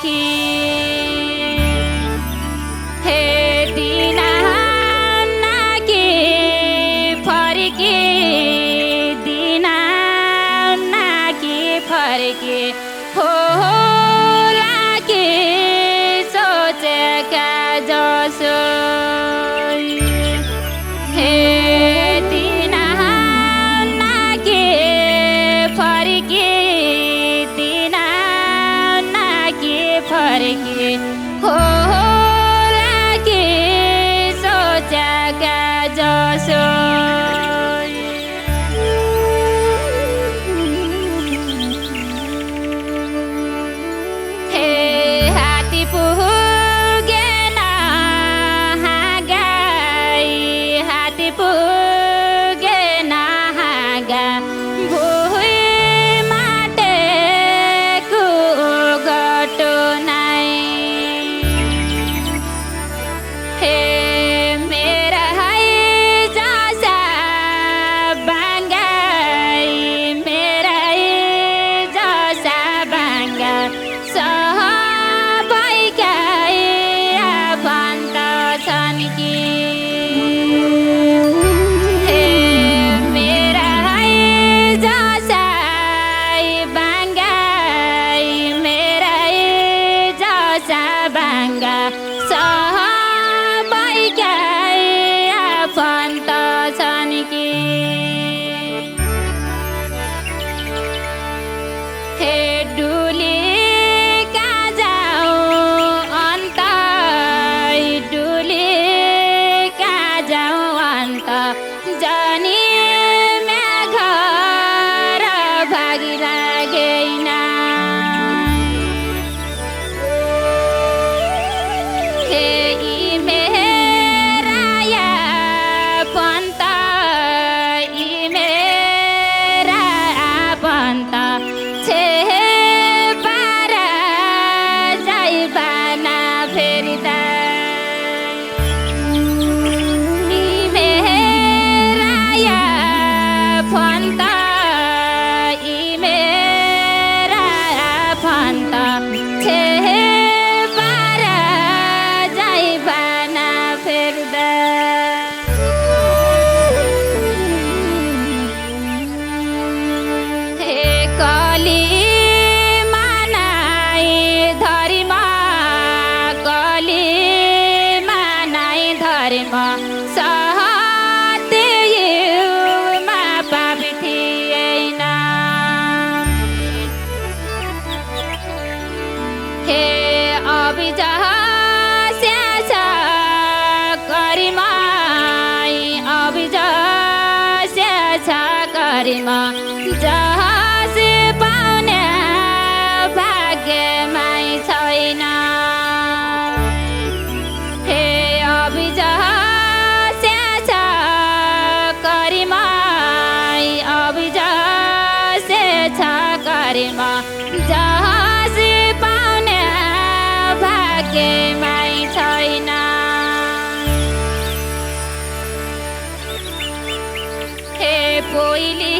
फर्की हे दिना नाकी फर्की दिना नाकी फर्की होला कि सोचेका जसो हे दिना नाकी फर्की दिना नाकी फर्की होला कि सोचेका जसो हे हात्ती पुगेन हाँगाई हात्ती पुगेन हाँगा भुइँमा टेकु गटो नाइ हे मेरा है जसा बाङ्गाई मेरा है जसा बाङ्गा सबैका आफन्त छन् कि हे मेरा है जसा बाङ्गाई मेरा है जसा बाङ्गा सबैका आफन्त छन् कि हे डुली कहाँ जाऊँ अन्त डुली कहाँ जाऊँ अन्त जानी घर भागी लागेन हे यी मेरा आफन्त यी मेरा आफन्त छेपार जाइबाना फेरिदा यी मेरा आफन्त यी मेरा आफन्त छेपार जाइबाना फेरिदा हे कली मानाई धरिमा कली मानाई धरिमा सहतेयुमा पापी थिएन हे अभिजस्याछ करिमाई अभिजस्याछ करिमा जहाज पाउने भाग्यमै छैन हे अभिजस्याछ करिमाई अभिजस्याछ करिमा जहाज पाउने भाग्यमै छैन हे पोइली